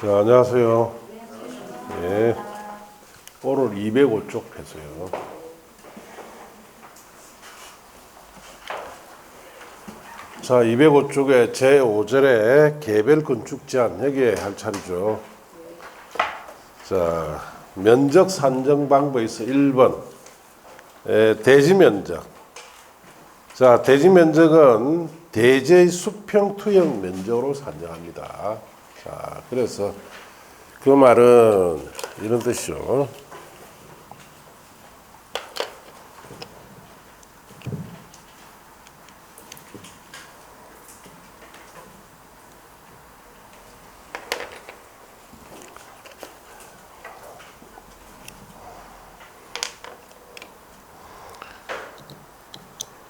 자, 안녕하세요. 네. 오늘 205쪽 해서요. 자, 205쪽에 제5절에 개별 건축 제한 여기에 할 차례죠. 자, 면적 산정 방법에서 1번 대지 면적. 자, 대지 면적은 대지의 수평 투영 면적으로 산정합니다. 자, 그래서 그 말은 이런 뜻이죠.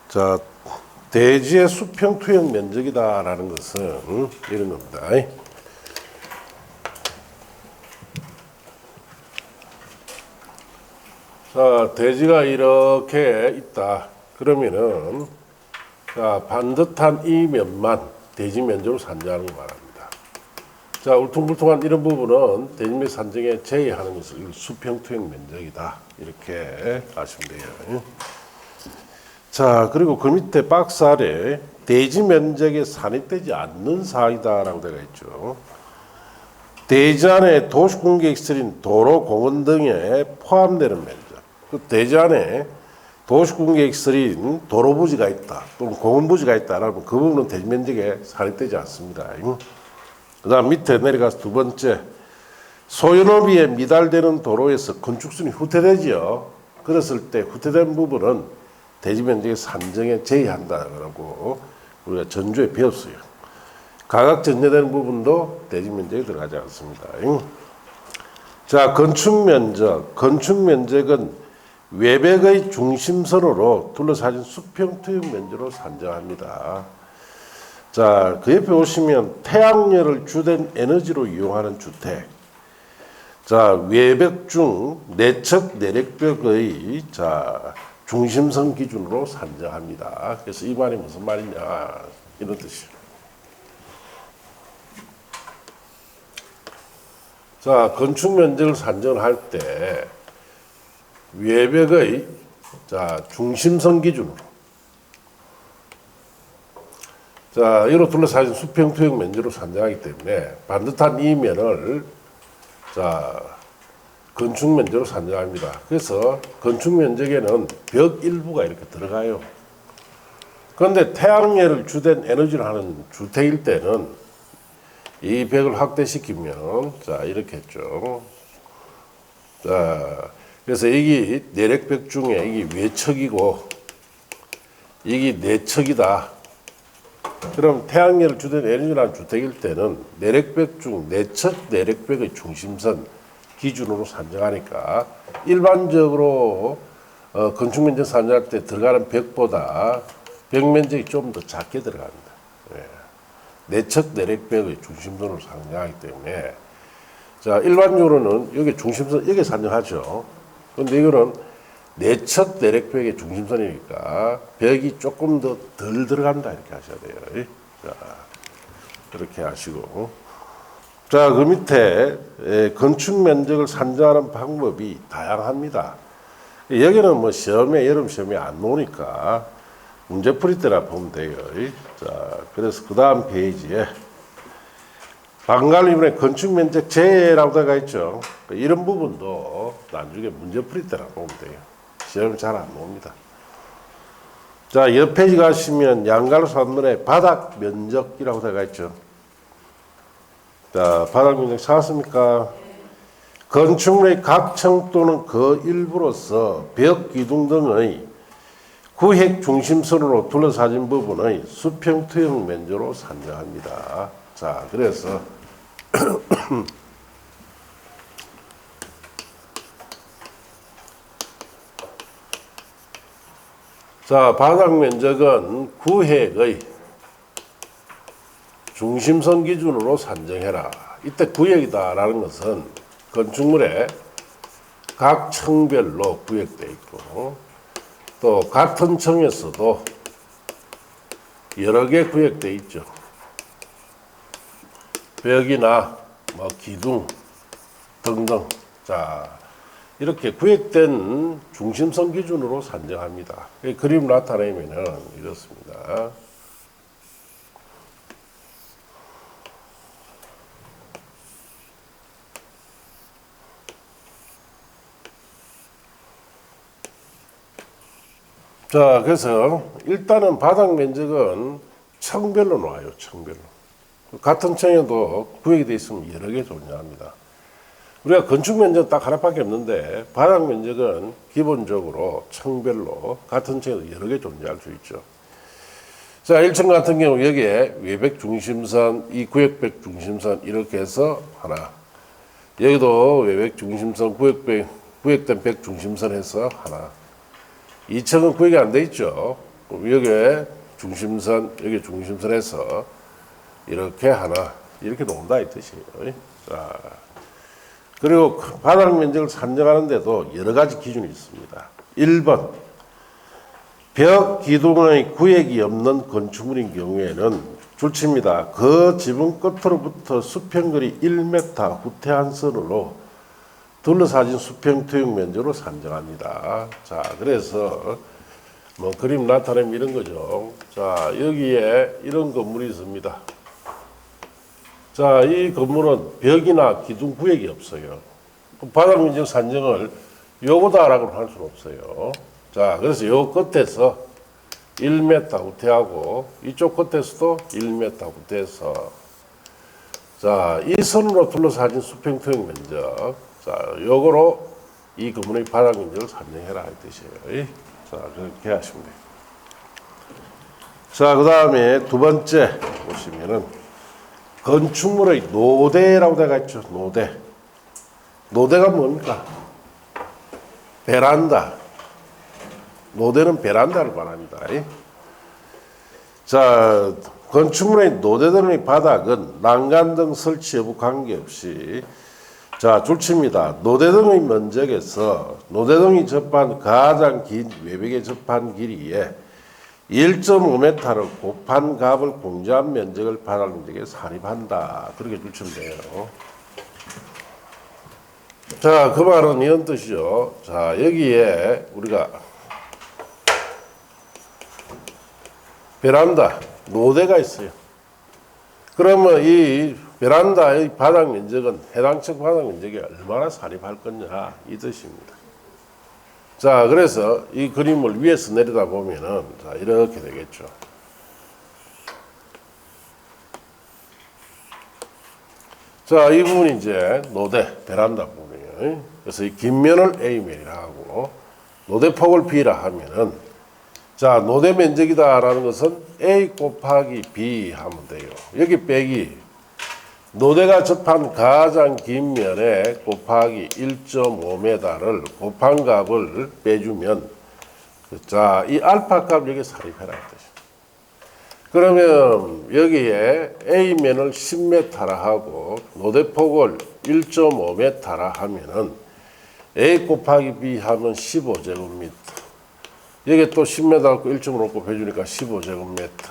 자, 대지의 수평 투영 면적이다라는 것은 이런 겁니다. 자, 대지가 이렇게 있다. 그러면은, 자, 반듯한 이 면만 대지 면적으로 산정하는 거 말합니다. 자, 울퉁불퉁한 이런 부분은 대지 면 산정에 제외하는 것을 수평 투영 면적이다. 이렇게 아시면 돼요. 자, 그리고 그 밑에 박스 아래 대지 면적에 산입되지 않는 사항이다라고 되어 있죠. 대지 안에 도시공개시설인 도로, 공원 등에 포함되는 면적. 그 대지 안에 도시공개시설인 도로부지가 있다 또는 공원부지가 있다라면 그 부분은 대지 면적에 산입되지 않습니다. 그 다음 밑에 내려가서 두 번째, 소유노비에 미달되는 도로에서 건축순이 후퇴되지요. 그랬을 때 후퇴된 부분은 대지 면적의 산정에 제외한다라고 우리가 전주에 배웠어요. 가각 전제되는 부분도 대지 면적에 들어가지 않습니다. 자, 건축 면적. 건축 면적은 외벽의 중심선으로 둘러싸인 수평 투영 면적으로 산정합니다. 자, 그 옆에 보시면 태양열을 주된 에너지로 이용하는 주택. 자, 외벽 중 내측 내력벽의 중심선 기준으로 산정합니다. 그래서 이 말이 무슨 말이냐 이런 뜻이에요. 자, 건축 면적을 산정할 때 외벽의 중심선 기준으로 이로 둘러싸인 수평 투영 면적으로 산정하기 때문에 반듯한 이 면을 건축 면적으로 산정합니다. 그래서 건축 면적에는 벽 일부가 이렇게 들어가요. 그런데 태양열을 주된 에너지로 하는 주택일 때는 이 벽을 확대시키면 이렇게 했죠. 그래서 이게 내력벽 중에 이게 외척이고 이게 내척이다. 그럼 태양열을 주된 에너지로 하는 주택일 때는 내력벽 중 내척 내력벽의 중심선 기준으로 산정하니까 일반적으로 건축 면적 산정할 때 들어가는 벽보다 벽 면적이 좀 더 작게 들어갑니다. 내척 내력벽의 중심선으로 산정하기 때문에 일반적으로는 여기 중심선 여기 산정하죠. 그런데 이거는 내척 내력벽의 중심선이니까 벽이 조금 더 덜 들어간다 이렇게 하셔야 돼요. 그렇게 하시고. 자, 그 밑에 건축 면적을 산정하는 방법이 다양합니다. 여기는 뭐 시험에 여름 시험에 안 나오니까 문제 풀이 때나 보면 돼요. 자, 그래서 그 다음 페이지에 방관리분의 건축 면적 제라고 되어 있죠. 이런 부분도 나중에 문제 풀이 때나 보면 돼요. 시험에 잘 안 나옵니다. 자, 옆 페이지 가시면 양가로 산문에 바닥 면적이라고 되어 있죠. 자, 바닥 면적 찾았습니까? 건축물의 각층 또는 그 일부로서 벽, 기둥 등의 구획 중심선으로 둘러싸진 부분의 수평 투영 면적으로 산정합니다. 자, 그래서 자, 바닥 면적은 구획의 중심선 기준으로 산정해라. 이때 구획이다라는 것은 건축물의 각 층별로 구획되어 있고 또 같은 층에서도 여러 개 구획되어 있죠. 벽이나 뭐 기둥 등등. 자, 이렇게 구획된 중심선 기준으로 산정합니다. 그림 나타내면은 이렇습니다. 자, 그래서 일단은 바닥 면적은 층별로 놓아요. 층별로. 같은 층에도 구획이 되어 있으면 여러 개 존재합니다. 우리가 건축 면적 딱 하나밖에 없는데 바닥 면적은 기본적으로 층별로 같은 층에도 여러 개 존재할 수 있죠. 자, 1층 같은 경우 여기에 외벽 중심선, 이 구획벽 중심선 이렇게 해서 하나. 여기도 외벽 중심선, 구획된 벽 중심선 해서 하나. 2층은 구획이 안 돼 있죠. 여기에 중심선, 여기 중심선에서 이렇게 하나, 이렇게 놓는다 이 뜻이에요. 자, 그리고 바닥 면적을 산정하는데도 여러 가지 기준이 있습니다. 1번, 벽 기둥의 구획이 없는 건축물인 경우에는 줄칩니다. 그 지붕 끝으로부터 수평거리 1m 후퇴한 선으로 둘러싸진 수평 투영 면적으로 산정합니다. 자, 그래서 뭐 그림 나타내면 이런 거죠. 자, 여기에 이런 건물이 있습니다. 자, 이 건물은 벽이나 기둥 구획이 없어요. 바닥 면적 산정을 요거다라고 할 수는 없어요. 자, 그래서 요 끝에서 1m 후퇴하고 이쪽 끝에서도 1m 후퇴해서 자, 이 선으로 둘러싸진 수평 투영 면적. 자, 요거로 이 건물의 바닥 면적을 산정해라 이 뜻이에요. 자, 그렇게 하시면 돼요. 자, 그 다음에 두 번째 보시면은 건축물의 노대라고 되어 있죠. 노대. 노대가 뭡니까? 베란다. 노대는 베란다를 말합니다. 자, 건축물의 노대등의 바닥은 난간 등 설치 여부 관계없이 자, 줄칩니다. 노대등의 면적에서 노대등이 접한 가장 긴 외벽에 접한 길이에 1.5m를 곱한 값을 공제한 면적을 바닥 면적에 산입한다. 그렇게 줄치면 돼요. 자, 그 말은 이런 뜻이죠. 자, 여기에 우리가 베란다, 노대가 있어요. 그러면 이 베란다의 바닥 면적은 해당 층 바닥 면적이 얼마나 산입할 거냐 이 뜻입니다. 자, 그래서 이 그림을 위에서 내려다 보면은 자, 이렇게 되겠죠. 자, 이 부분이 이제 노대 베란다 부분이에요. 그래서 이 긴 면을 A면이라 하고 노대 폭을 B라 하면은 자, 노대 면적이다라는 것은 A 곱하기 B 하면 돼요. 여기 빼기 노대가 접한 가장 긴 면에 곱하기 1.5m를 곱한 값을 빼주면 자, 이 알파 값 여기 삽입해라 뜻이죠. 그러면 여기에 A면을 10m라 하고 노대폭을 1.5m라 하면은 A 곱하기 B 하면 15제곱미터. 여기 또 10m 갖고 1.5로 곱해주니까 15제곱미터.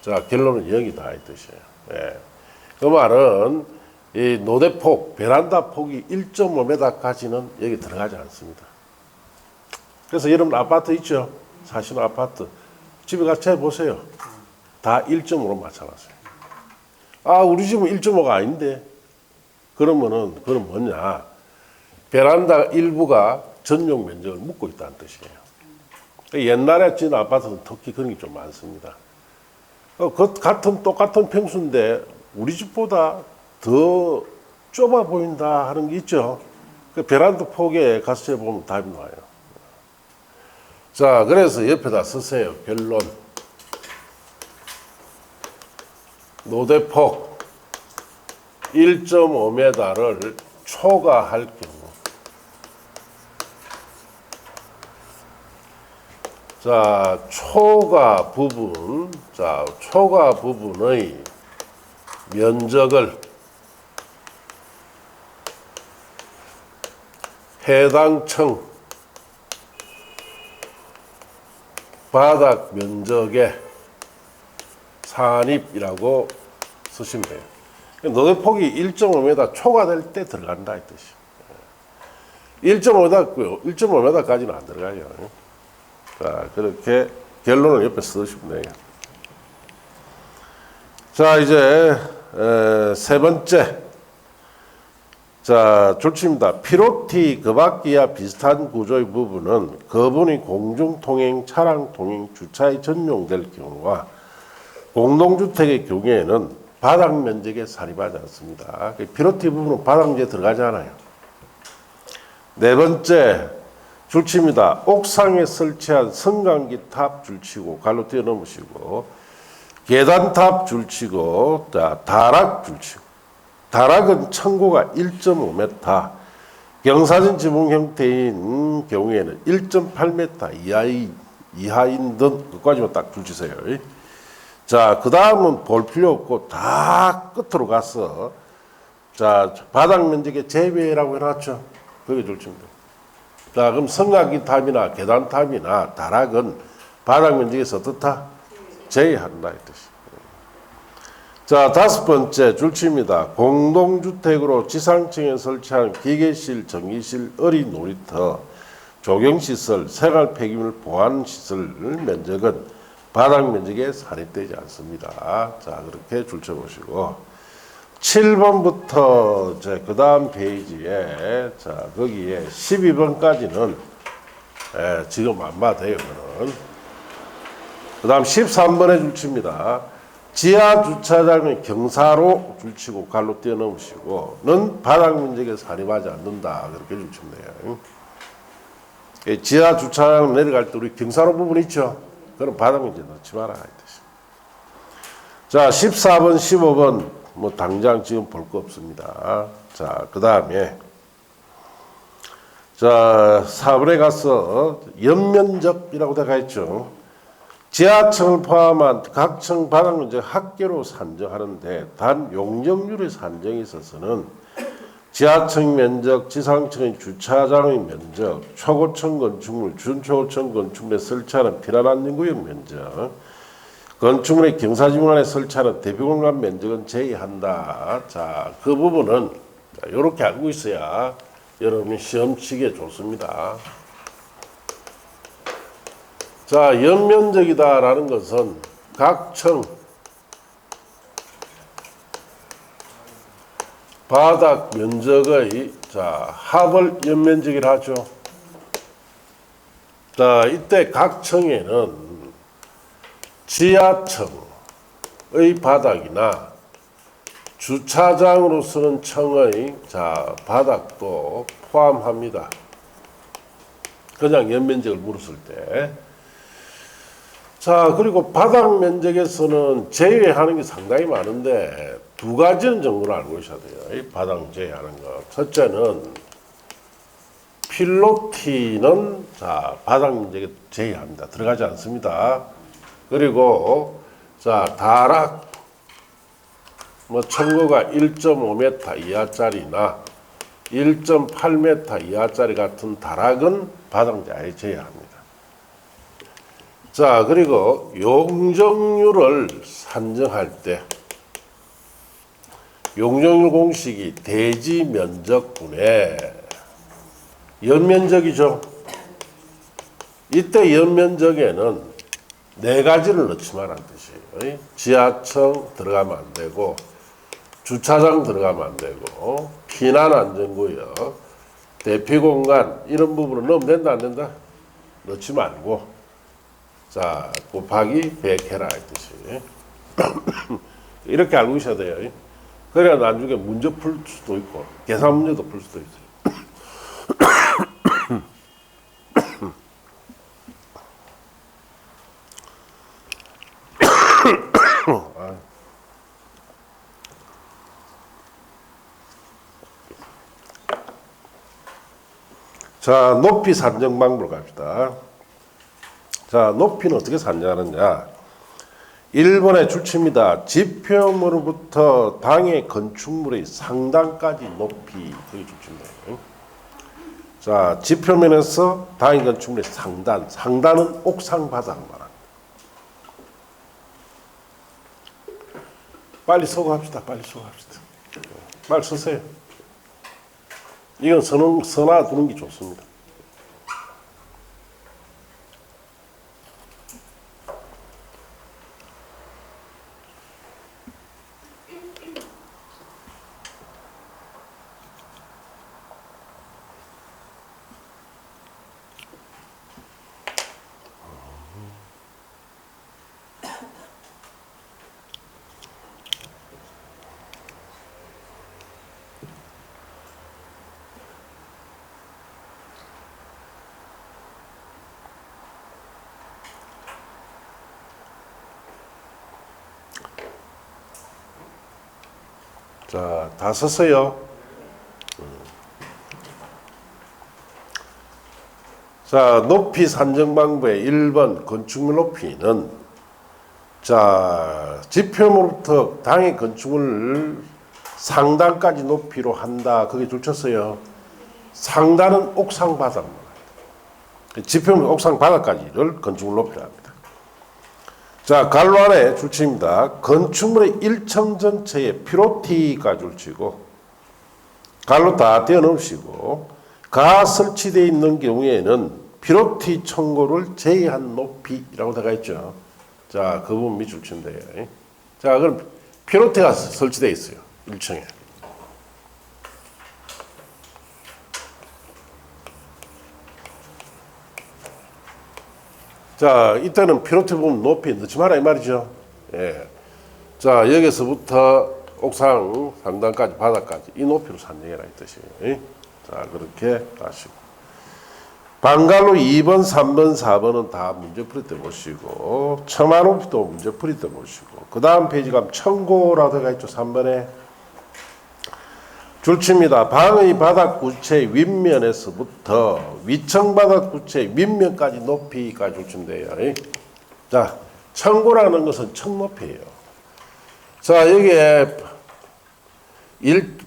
자, 결론은 0이다 이 뜻이에요. 예. 그 말은 이 노대폭, 베란다 폭이 1.5m까지는 여기 들어가지 않습니다. 그래서 여러분 아파트 있죠? 사시는 아파트. 집에 가서 해보세요. 다 1.5로 맞춰놨어요. 아, 우리 집은 1.5가 아닌데. 그러면은, 그건 뭐냐. 베란다 일부가 전용 면적을 묻고 있다는 뜻이에요. 옛날에 지은 아파트는 특히 그런 게 좀 많습니다. 똑같은 평수인데 우리 집보다 더 좁아 보인다 하는 게 있죠. 그 베란다 폭에 가서 해보면 답이 나와요. 자, 그래서 옆에다 쓰세요. 결론. 노대폭 1.5m를 초과할 경우. 자, 초과 부분의 면적을 해당 층 바닥 면적의 산입이라고 쓰시면 돼요. 노대폭이 1.5m 초과될 때 들어간다 이 뜻이. 1.5m까지는 안 들어가요. 자, 그렇게 결론을 옆에 써주시면 돼요. 자, 이제 세 번째. 자, 줄치입니다. 피로티 그 바퀴와 비슷한 구조의 부분은 거분이 공중통행, 차량통행, 주차에 전용될 경우와 공동주택의 경우에는 바닥 면적에 산입하지 않습니다. 피로티 부분은 바닥 면적에 들어가지 않아요. 네 번째, 줄치입니다. 옥상에 설치한 성강기 탑 줄치고 갈로 뛰어넘으시고 계단탑 줄치고 다락 줄치고 다락은 층고가 1.5m 경사진 지붕 형태인 경우에는 1.8m 이하인 듯 그까지만 딱 줄치세요. 자, 그 다음은 볼 필요 없고 다 끝으로 가서 자 바닥 면적의 제외라고 해놨죠. 그게 줄치입니다. 자, 그럼 성곽기 탑이나 계단탑이나 다락은 바닥 면적에서 어떻다? 제외한다 이 뜻이. 자, 다섯 번째 줄치입니다. 공동주택으로 지상층에 설치한 기계실, 전기실, 어린 놀이터, 조경시설, 생활 폐기물 보관시설 면적은 바닥 면적에 산입되지 않습니다. 자, 그렇게 줄쳐보시고 7번부터 그 다음 페이지에 자 거기에 12번까지는 지금 안 봐도 돼요. 그 다음 13번에 줄칩니다. 지하 주차장은 경사로 줄치고 갈로 뛰어넘으시고 는 바닥 면적에 산입하지 않는다. 그렇게 줄치면 돼요. 지하 주차장 내려갈 때 우리 경사로 부분 있죠. 그럼 바닥 면적 넣지 마라. 자, 14번, 15번 뭐 당장 지금 볼 거 없습니다. 자, 그 다음에 자 4번에 가서 연면적이라고 되어 있죠. 지하층을 포함한 각 층 바닥 면적 합계로 산정하는데 단 용적률의 산정에 있어서는 지하층 면적, 지상층의 주차장의 면적, 초고층 건축물, 준초고층 건축물에 설치하는 피난안전구역 면적, 건축물의 경사지붕 안에 설치하는 대비공간 면적은 제외한다. 자, 그 부분은 이렇게 알고 있어야 여러분이 시험 치기에 좋습니다. 자, 연면적이다라는 것은 각 층 바닥 면적의 자 합을 연면적이라 하죠. 자, 이때 각 층에는 지하층의 바닥이나 주차장으로 쓰는 층의 자 바닥도 포함합니다. 그냥 연면적을 물었을 때. 자, 그리고 바닥 면적에서는 제외하는 게 상당히 많은데 두 가지는 정도로 알고 있어야 돼요. 이 바닥 제외하는 거. 첫째는 필로티는 자 바닥 면적에 제외합니다. 들어가지 않습니다. 그리고 자 다락 뭐 층고가 1.5m 이하짜리나 1.8m 이하짜리 같은 다락은 바닥 면적에 제외합니다. 자, 그리고 용적률을 산정할 때 용적률 공식이 대지 면적분의 연면적이죠. 이때 연면적에는 네 가지를 넣지 말라는 뜻이에요. 지하층 들어가면 안 되고 주차장 들어가면 안 되고 피난안전구역, 대피공간 이런 부분을 넣으면 된다 안 된다? 넣지 말고 자, 곱하기 100 해라 이 뜻이. 이렇게 알고 계셔야 돼요. 그래야 나중에 문제 풀 수도 있고 계산 문제도 풀 수도 있어요. 자, 높이 산정 방법으로 갑시다. 자, 높이는 어떻게 산정하느냐? 1번의 줄치입니다. 지표물로부터 당의 건축물의 상단까지 높이, 그게 줄치입니다. 자, 지표면에서 당의 건축물의 상단, 상단은 옥상 바닥 말합니다. 빨리 수고합시다. 빨리 수고합시다. 말 쓰세요. 이건 써놔 두는 게 좋습니다. 자, 다 썼어요. 자, 높이 산정 방법의 1번 건축물 높이는 자, 지표물부터 당의 건축물을 상단까지 높이로 한다. 그게 줄쳤어요. 상단은 옥상 바닥. 지표물 옥상 바닥까지를 건축물 높이라 합니다. 자, 갈로 안에 줄칩니다. 건축물의 1층 전체에 피로티가 줄치고 갈로 다 떼어 넣으시고 가 설치되어 있는 경우에는 피로티 청고를 제외한 높이라고 되어 있죠. 자, 그 부분 밑줄 치면 돼요. 자, 그럼 피로티가 설치되어 있어요. 1층에. 자, 이때는 피로티 부분 높이 넣지 마라 이 말이죠. 예. 자, 여기서부터 옥상 상단까지 바닥까지 이 높이로 산정해라 이 뜻이에요. 자, 그렇게 하시고 방갈로 2번, 3번, 4번은 다 문제풀이 때 보시고 처마 높이도 문제풀이 때 보시고 그 다음 페이지 가면 청고라고 되어 있죠. 3번에 줄칩니다. 방의 바닥 구체 윗면에서부터 위층 바닥 구체 윗면까지 높이까지 줄친대요. 자, 청고라는 것은 층 높이예요. 자, 여기에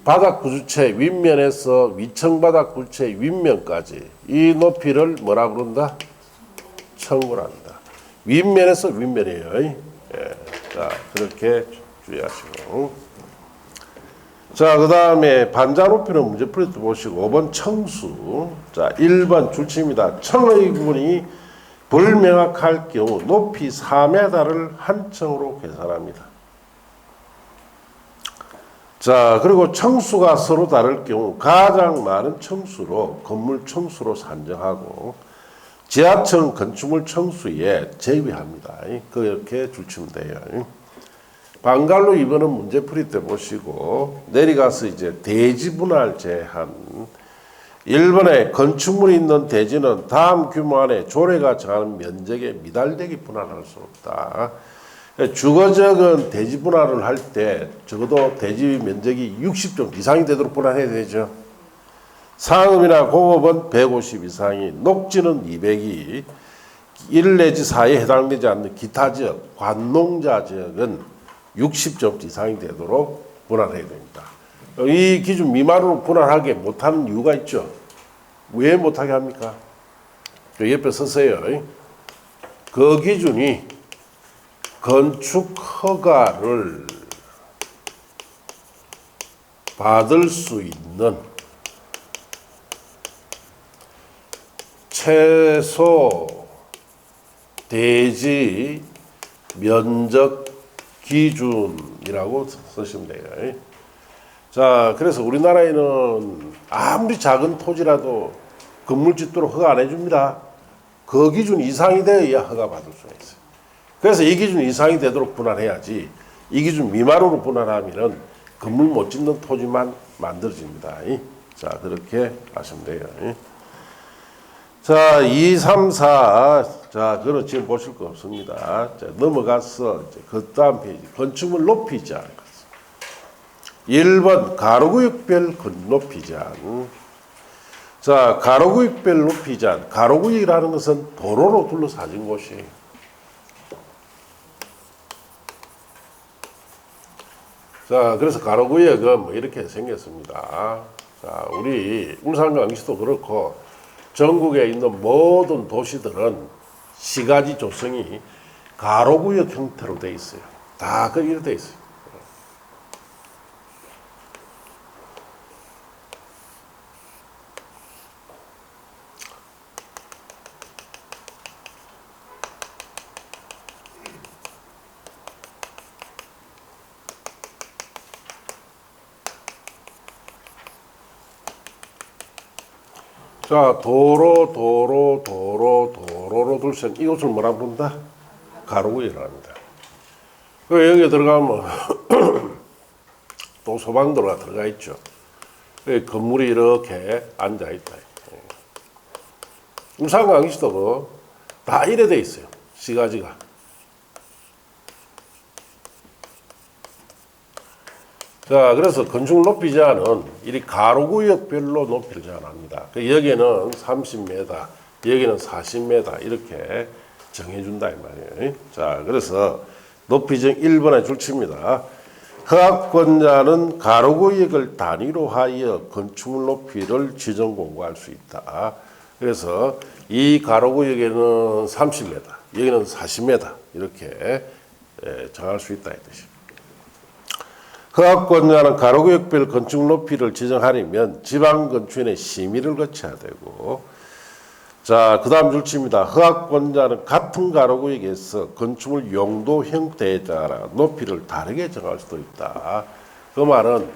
바닥 구주체 윗면에서 위층 바닥 구체 윗면까지 이 높이를 뭐라 부른다? 청고란다. 윗면에서 윗면이에요. 예. 자, 그렇게 주의하시고. 자, 그 다음에 반자 높이는 문제풀이 보시고 5번 청수. 자, 1번 줄칩니다. 청의 구분이 불명확할 경우 높이 4m를 한 층으로 계산합니다. 자, 그리고 청수가 서로 다를 경우 가장 많은 청수로 건물 청수로 산정하고 지하층 건축물 청수에 제외합니다. 그렇게 줄치면 돼요. 방갈로 2번은 문제풀이 때 보시고 내려가서 이제 대지 분할 제한 1번에 건축물이 있는 대지는 다음 규모 안에 조례가 정하는 면적에 미달되게 분할할 수 없다. 주거적은 대지 분할을 할 때 적어도 대지 면적이 60점 이상이 되도록 분할해야 되죠. 상업이나 공업은 150 이상이, 녹지는 200이, 1 내지 4에 해당되지 않는 기타 지역, 관농자 지역은 60점 이상이 되도록 분할해야 됩니다. 이 기준 미만으로 분할하게 못하는 이유가 있죠. 왜 못하게 합니까? 옆에 쓰세요. 그 기준이 건축 허가를 받을 수 있는 최소 대지 면적 기준이라고 쓰시면 돼요. 자, 그래서 우리나라에는 아무리 작은 토지라도 건물 짓도록 허가 안 해줍니다. 그 기준 이상이 되어야 허가 받을 수가 있어요. 그래서 이 기준 이상이 되도록 분할해야지 이 기준 미만으로 분할하면 건물 못 짓는 토지만 만들어집니다. 자, 그렇게 하시면 돼요. 자, 2, 3, 4. 자, 그건 지금 보실 거 없습니다. 자, 넘어가서 그 다음 페이지. 건축물 높이 제한. 1번 가로구역별 높이 제한. 자, 가로구역별 높이 제한. 가로구역이라는 것은 도로로 둘러싸진 곳이에요. 자, 그래서 가로구역은 뭐 이렇게 생겼습니다. 자, 우리 울산광역시도 그렇고 전국에 있는 모든 도시들은 시가지 조성이 가로구역 형태로 되어 있어요. 다 그렇게 되어 있어요. 자, 도로로 둘센 이곳을 뭐라 부른다? 가로구역이라고 합니다. 그 여기에 들어가면 또 소방도로가 들어가 있죠. 건물이 이렇게 앉아 있다. 울산광역시도 다 이래 돼 있어요. 시가지가. 자, 그래서 건축 높이 제한은 이 가로구역별로 높이를 제한합니다. 여기는 30m, 여기는 40m 이렇게 정해준다 이 말이에요. 자, 그래서 높이정 1번에 줄칩니다. 허가권자는 가로구역을 단위로 하여 건축물 높이를 지정 공고할 수 있다. 그래서 이 가로구역에는 30m, 여기는 40m 이렇게 정할 수 있다 이 뜻입니다. 허가권자는 가로구역별 건축 높이를 지정하려면 지방건축위원회 심의를 거쳐야 되고, 자, 그 다음 줄칩니다. 허가권자는 같은 가로구역에서 건축물 용도 형태에 따라 높이를 다르게 정할 수도 있다. 그 말은,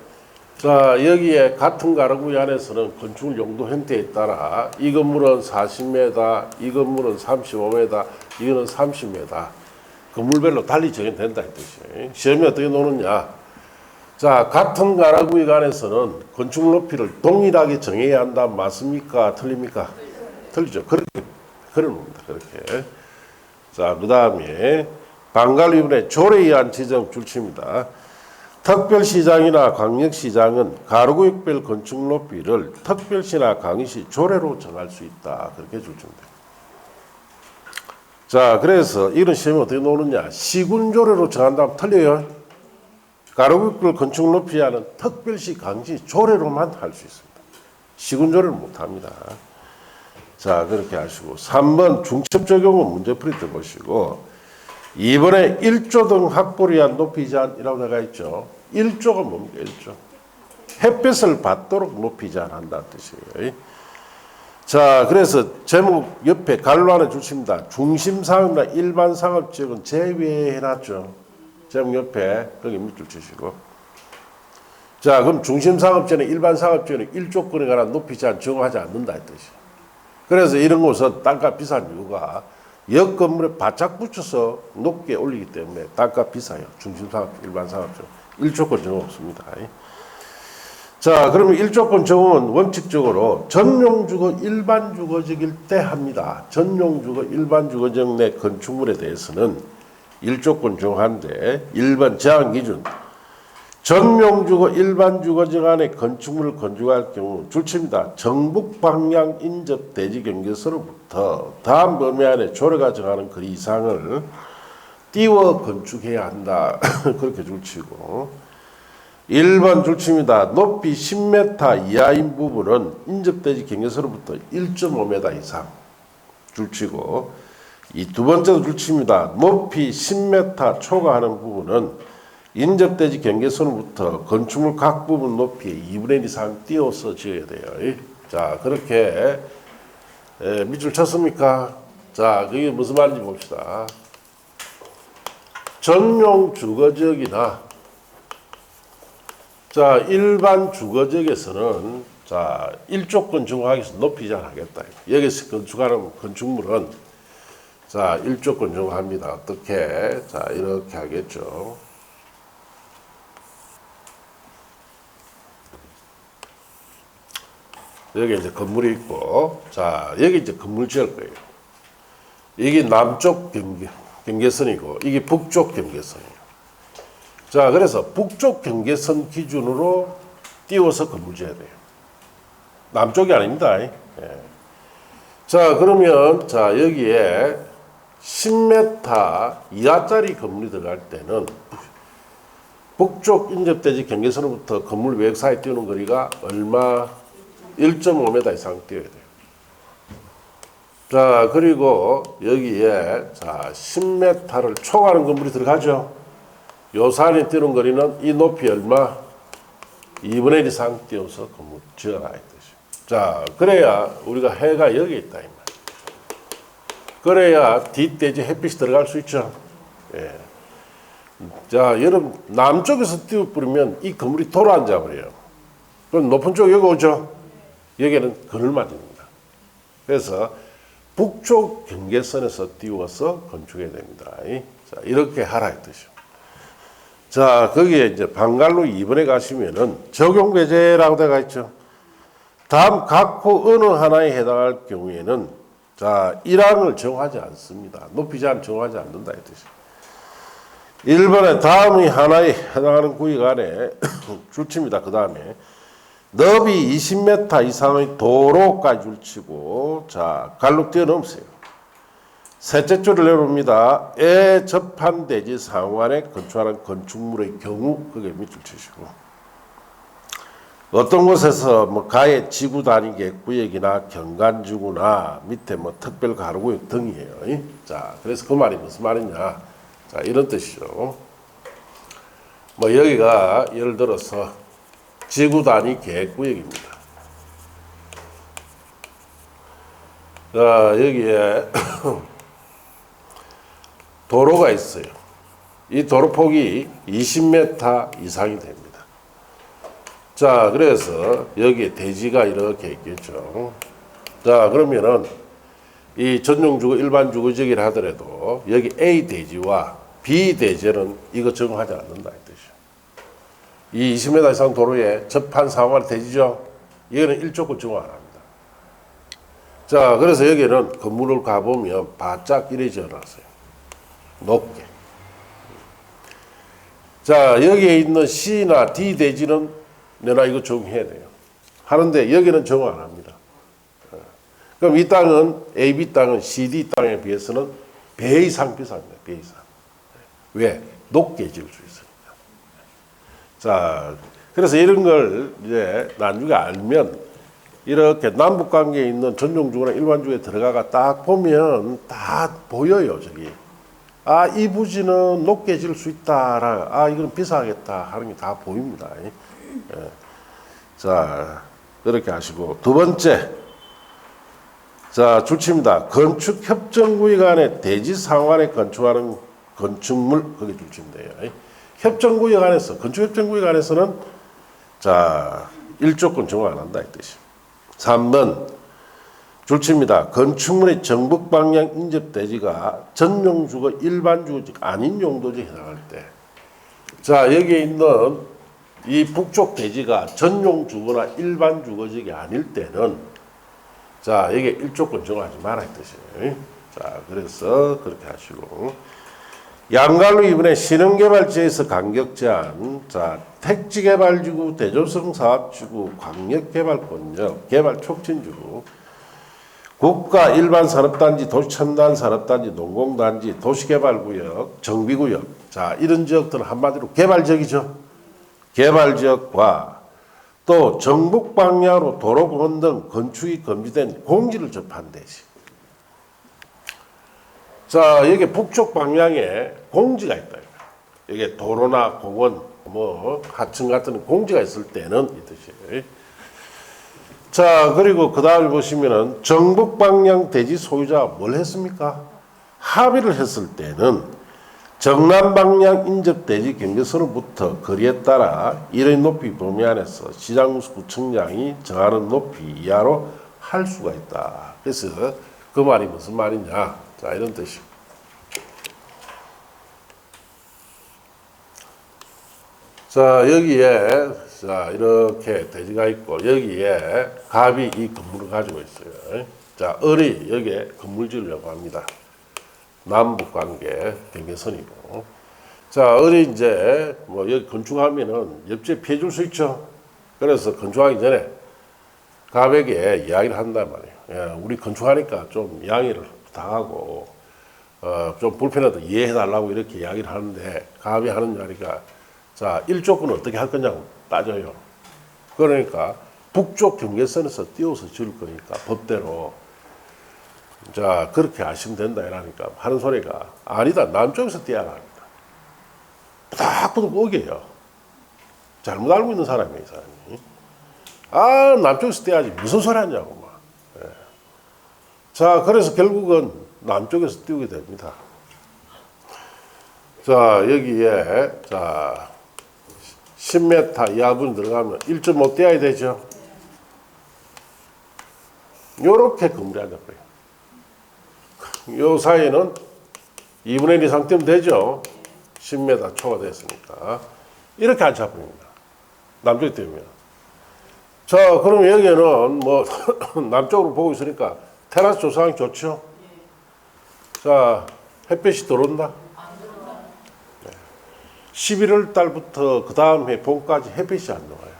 자, 여기에 같은 가로구역 안에서는 건축물 용도 형태에 따라 이 건물은 40m, 이 건물은 35m, 이거는 30m. 건물별로 달리 정해된다 이 뜻이에요. 시험이 어떻게 노느냐? 자, 같은 가로구역 안에서는 건축 높이를 동일하게 정해야 한다. 맞습니까? 틀립니까? 틀리죠. 그렇게 그런 겁니다. 그렇게. 자, 그 다음에 방관리분의 조례에 의한 지정 줄칩니다. 특별시장이나 광역시장은 가로구역별 건축 높이를 특별시나 광역시 조례로 정할 수 있다. 그렇게 줄칩니다. 자, 그래서 이런 시험이 어떻게 나오느냐? 시군조례로 정한다면 틀려요. 가로구역별 건축 높이 제한은 특별시, 광역시 조례로만 할 수 있습니다. 시군조례를 못합니다. 자, 그렇게 하시고 3번 중첩 적용은 문제풀이 들어보시고 2번에 1조 등 확보를 위한 높이 제한이라고 나가 있죠. 1조가 뭡니까? 1조. 햇볕을 받도록 높이 제한한다는 뜻이에요. 자, 그래서 제목 옆에 갈로 하나 주십니다. 중심상업이나 일반 상업지역은 제외해놨죠. 제목 옆에 거기 밑줄 치시고. 자, 그럼 중심상업지역은 일반 상업지역은 1조권에 관한 높이 제한 적용하지 않는다 이 뜻이에요. 그래서 이런 곳은 땅값 비싼 이유가 역 건물에 바짝 붙여서 높게 올리기 때문에 땅값 비싸요. 중심상업, 일반 상업지역 1조권 적용 없습니다. 자, 그러면 1조권 적용은 원칙적으로 전용주거 일반주거지일 때 합니다. 전용주거 일반주거지역 내 건축물에 대해서는 1조권 적용하는데 1번 제한 기준 전용주거 일반주거지역 안에 건축물을 건축할 경우 줄칩니다. 정북 방향 인접 대지 경계서로부터 다음 범위 안에 조례가 정하는 거리 이상을 띄워 건축해야 한다. 그렇게 줄치고 1번 줄칩니다. 높이 10m 이하인 부분은 인접대지 경계서로부터 1.5m 이상 줄치고 이 두 번째도 줄칩니다. 높이 10m 초과하는 부분은 인접대지 경계선으로부터 건축물 각 부분 높이의 2분의 1 이상 띄워서 지어야 돼요. 자, 그렇게 밑줄 쳤습니까? 자, 그게 무슨 말인지 봅시다. 전용 주거지역이나 자, 일반 주거지역에서는 자, 1조권 적용하기 위해서 높이 제한하겠다. 여기서 건축하는 건축물은 자, 1조권 적용합니다. 어떻게? 자, 이렇게 하겠죠. 여기 이제 건물이 있고, 자, 여기 이제 건물 지을 거예요. 이게 남쪽 경계선이고, 이게 북쪽 경계선이에요. 자, 그래서 북쪽 경계선 기준으로 띄워서 건물 지어야 돼요. 남쪽이 아닙니다. 예. 자, 그러면, 자, 여기에 10m 이하짜리 건물이 들어갈 때는 북쪽 인접대지 경계선으로부터 건물 외곽 사이 띄우는 거리가 얼마? 1.5m 이상 띄워야 돼요. 자, 그리고 여기에 자 10m를 초과하는 건물이 들어가죠. 요 산에 띄우는 거리는 이 높이 얼마? 2분의 1 이상 띄워서 건물 지어라 이 뜻이에요. 자, 그래야 우리가 해가 여기 있다 이 말. 그래야 뒷대지 햇빛이 들어갈 수 있죠. 예. 자, 여러분 남쪽에서 띄워버리면 이 건물이 돌아앉아 버려요. 그럼 높은 쪽 여기 오죠. 여기는 그늘만 있습니다. 그래서 북쪽 경계선에서 띄워서 건축해야 됩니다. 자, 이렇게 하라 이 뜻이요. 자, 거기에 이제 방갈로 2번에 가시면은 적용 배제라고 되어 있죠. 다음 각호 어느 하나에 해당할 경우에는 자, 1항을 정하지 않습니다. 높이 제한 정하지 않는다 이 뜻이요. 1번에 다음의 하나에 해당하는 구역 안에 줄칩니다. 그 다음에 너비 20m 이상의 도로까지 줄치고 자, 갈로 뛰어넘으세요. 셋째 줄을 내려옵니다. 에 접한 대지 상환에 건축하는 건축물의 경우 그게 밑줄 치시고 어떤 곳에서 뭐 가해 지구 단위 객구역이나 경관지구나 밑에 뭐 특별 가로구역 등이에요. 자, 그래서 그 말이 무슨 말이냐? 자, 이런 뜻이죠. 뭐 여기가 예를 들어서 지구 단위 계획구역입니다. 자, 여기에 도로가 있어요. 이 도로 폭이 20m 이상이 됩니다. 자, 그래서 여기에 대지가 이렇게 있겠죠. 자, 그러면은 이 전용주거 일반 주거지역이라 하더라도 여기 A 대지와 B 대지는 이거 적용하지 않는다 이 뜻이에요. 이 20m 이상 도로에 접한 상환 대지죠. 이거는 일조권 적용 안 합니다. 자, 그래서 여기는 건물을 가보면 바짝 이래 지어놨어요. 높게. 자, 여기에 있는 C나 D 대지는 내가 이거 적용해야 돼요. 하는데 여기는 적용 안 합니다. 그럼 이 땅은 AB 땅은 CD 땅에 비해서는 배 이상 비쌉니다. 배 이상. 왜? 높게 지을 수 있으니까. 자, 그래서 이런 걸 이제 나중에 알면 이렇게 남북 관계에 있는 전용주거나 일반주거에 들어가가 딱 보면 다 보여요, 저기. 아, 이 부지는 높게 지을 수 있다라. 아, 이건 비싸겠다 하는 게 다 보입니다. 예. 자, 그렇게 하시고 두 번째, 자, 줄칩니다. 건축 협정구역 안에 대지 상환에 건축하는 건축물 거기 줄친대요. 협정구역 안에서 건축 협정구역 안에서는 자, 일조권 적용 안 한다 이 뜻이. 3번 줄칩니다. 건축물의 정북 방향 인접 대지가 전용주거 일반주거지 아닌 용도지에 해당할 때, 자, 여기에 있는 이 북쪽 대지가 전용 주거나 일반 주거지역이 아닐 때는 자, 여기에 일조권 적용하지 마라 이 뜻이에요. 자, 그래서 그렇게 하시고 양갈로 이번에 신흥개발지에서 간격 제한, 자, 택지개발지구, 대조성 사업지구, 광역개발권역, 개발촉진지구, 국가 일반산업단지, 도시첨단산업단지, 농공단지, 도시개발구역, 정비구역, 자, 이런 지역들은 한마디로 개발지역이죠. 개발지역과 또 정북 방향으로 도로공원 등 건축이 금지된 공지를 접한 대지. 자, 여기 북쪽 방향에 공지가 있다. 여기 도로나 공원, 뭐 하천 같은 공지가 있을 때는 이 뜻이에요. 자, 그리고 그 다음에 보시면은 정북 방향 대지 소유자가 뭘 했습니까? 합의를 했을 때는 정남 방향 인접 대지 경계선으로부터 거리에 따라 이런 높이 범위 안에서 시장구청장이 정하는 높이 이하로 할 수가 있다. 그래서 그 말이 무슨 말이냐? 자, 이런 뜻이요. 자, 여기에 자, 이렇게 대지가 있고 여기에 갑이 이 건물을 가지고 있어요. 자, 을이 여기에 건물 지으려고 합니다. 남북관계 경계선이고. 자, 을이 이제 뭐 여기 건축하면은 옆집에 피해 줄 수 있죠. 그래서 건축하기 전에 갑에게 이야기를 한단 말이에요. 야, 우리 건축하니까 좀 양해를 부탁하고 좀 불편해도 이해해 달라고 이렇게 이야기를 하는데 갑이 하는 이야기가 자, 일조권은 어떻게 할 거냐고 따져요. 그러니까 북쪽 경계선에서 띄워서 지을 거니까 법대로 자, 그렇게 하시면 된다 이러니까 하는 소리가 아니다, 남쪽에서 띄어야 합니다. 딱 붙고 어겨요. 잘못 알고 있는 사람이에요, 이 사람이. 아, 남쪽에서 띄어야지 무슨 소리 하냐고 막. 예. 자, 그래서 결국은 남쪽에서 띄우게 됩니다. 자, 여기에 자 10m 이하분 들어가면 1.5 띄어야 되죠. 요렇게 건물이 앉아버려요. 요 사이에는 2분의 1 이상 되면 되죠. 10m 초과됐으니까. 이렇게 앉아버립니다. 남쪽이 되면. 자, 그럼 여기는 뭐, 남쪽으로 보고 있으니까 테라스 조성하기 좋죠? 자, 햇볕이 들어온다? 11월 달부터 그 다음 해 봄까지 햇빛이 안 나와요.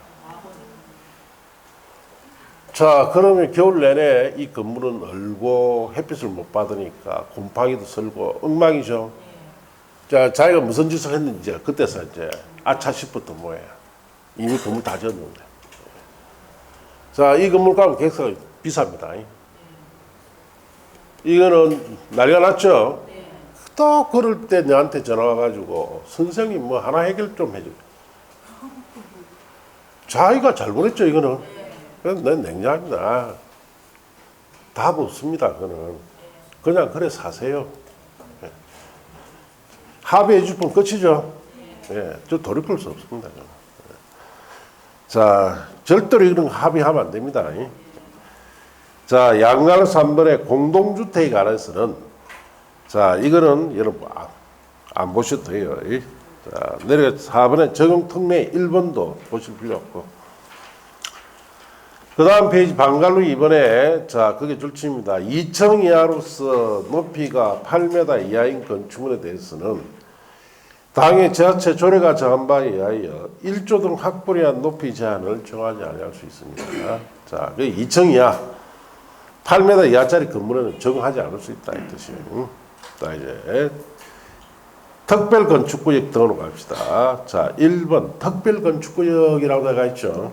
자, 그러면 겨울 내내 이 건물은 얼고 햇빛을 못 받으니까 곰팡이도 설고 엉망이죠. 자, 자기가 무슨 짓을 했는지 그때서 이제 아차 싶었던 뭐예요. 이미 건물 다 지었는데. 자, 이 건물 가면 계획서가 비쌉니다. 이거는 난리가 났죠. 또 그럴 때 내한테 전화 와가지고 선생님 뭐 하나 해결 좀 해줘. 자기가 잘못했죠 이거는. 그래서 난 냉정합니다. 답 없습니다 그거는. 그냥 그래 사세요. 합의해 줄 분 끝이죠. 예, 저 돌이킬 수 없습니다. 자, 절대로 이런 합의하면 안 됩니다. 자, 양강 3번의 공동주택에 관해서는 자, 이거는 여러분 안 보셔도 돼요. 자, 내려가 4번의 적용특례 1번도 보실 필요 없고. 그 다음 페이지 방갈로 2번에 자, 그게 줄칩니다. 2층 이하로서 높이가 8m 이하인 건축물에 대해서는 당의 지하체 조례가 정한 바에 의하여 1조 등 확보한 높이 제한을 정하지 아니할 수 있습니다. 자, 그 2층 이하 8m 이하짜리 건물에는 적용하지 않을 수 있다 이 뜻이에요. 자, 이제 특별건축구역 등으로 갑시다. 자, 1번 특별건축구역이라고 나가 있죠.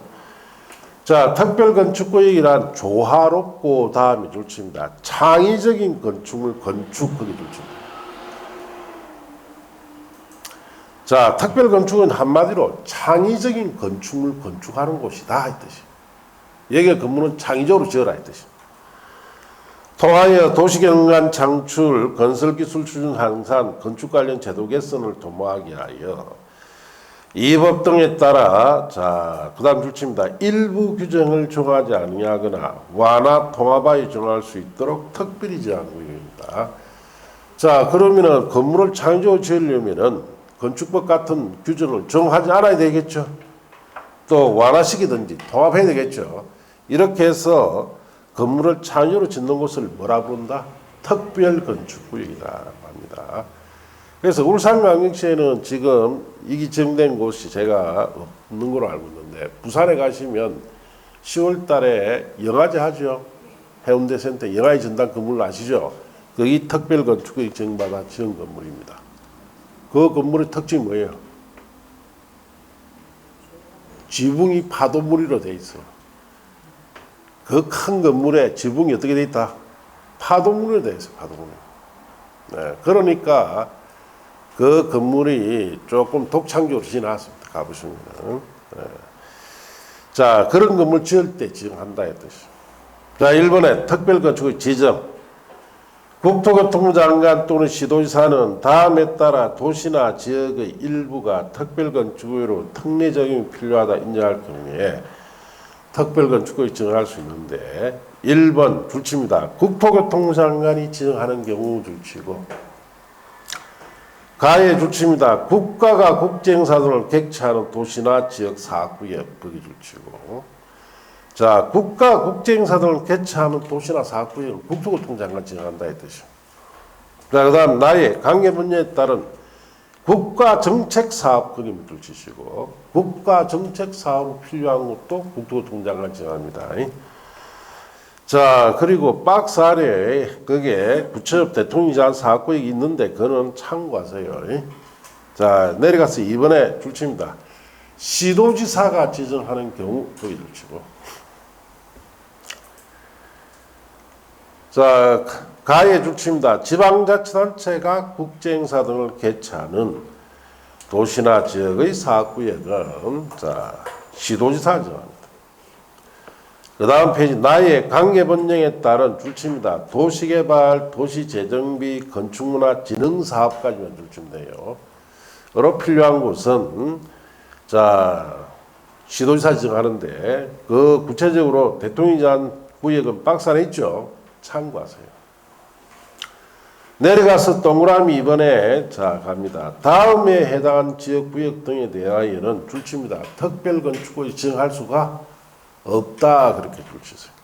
자, 특별건축구역이란 조화롭고 다음에 줄칩니다. 창의적인 건축물 건축 거기 줄칩니다. 자, 특별건축은 한마디로 창의적인 건축물 건축하는 곳이다 이 뜻이. 여기 건물은 창의적으로 지어라 이 뜻이. 통하여 도시경관 창출, 건설기술 수준 향상, 건축 관련 제도 개선을 도모하기 위하여 이 법 등에 따라 자, 그 다음 줄칩니다. 일부 규정을 정하지 아니하거나 완화 통합하여 정할 수 있도록 특별히 정한 구역입니다. 자, 그러면은 건물을 창의적으로 지으려면은 건축법 같은 규정을 정하지 않아야 되겠죠. 또 완화시키든지 통합해야 되겠죠. 이렇게 해서 건물을 창의적으로 짓는 곳을 뭐라 부른다? 특별건축구역이다 합니다. 그래서 울산광역시에는 지금 이기 정된 곳이 제가 없는 걸로 알고 있는데 부산에 가시면 10월 달에 영화제 하죠. 해운대센터 영화제 전당 건물 아시죠? 거기 특별건축구역 정받아 지은 건물입니다. 그 건물의 특징이 뭐예요? 지붕이 파도무리로 돼 있어. 그 큰 건물에 지붕이 어떻게 돼 있다? 파도무리로 돼 있어. 파도무리. 네, 그러니까 그 건물이 조금 독창적으로 지나왔습니다. 가보시면. 네. 자, 그런 건물 지을 때 지정한다 했듯이. 자, 1번에 특별건축의 지정. 국토교통부 장관 또는 시도지사는 다음에 따라 도시나 지역의 일부가 특별건축으로 특례 적용이 필요하다 인정할 경우에 특별건축을 지정할 수 있는데 1번 줄칩니다. 국토교통부 장관이 지정하는 경우 줄치고 가에 줄칩니다. 국가가 국제행사들을 객체하는 도시나 지역 사구역 거기 줄치고 자, 국가 국제행사들을 개최하는 도시나 사구역을 국토교통부 장관이 지정한다 이 뜻이죠. 자, 그 다음 나의 관계 분야에 따른 국가정책사업 거기 줄치시고 국가정책사업으로 필요한 것도 국토교통부 장관이 지정합니다. 자, 그리고 박스 아래에 거기에 구체적 대통령이 지정한 사업구역이 있는데 그거는 참고하세요. 자, 내려가서 2번에 줄칩니다. 시도지사가 지정하는 경우 거기 줄치고 자, 가에 줄칩니다. 지방자치단체가 국제행사 등을 개최하는 도시나 지역의 사업구역은 자, 시도지사가 정합니다. 그 다음 페이지 나의 관계번영에 따른 줄칩니다. 도시개발, 도시재정비, 건축문화, 진흥사업까지만 줄치면 돼요. 여러 필요한 곳은 자, 시도지사 지정하는데 그 구체적으로 대통령이 정한 구역은 박스 안에 있죠. 참고하세요. 내려가서 동그라미 2번에 자 갑니다. 다음에 해당하는 지역 구역 등에 대하여는 줄칩니다. 특별건축구역 지정할 수가 없다. 그렇게 줄치세요.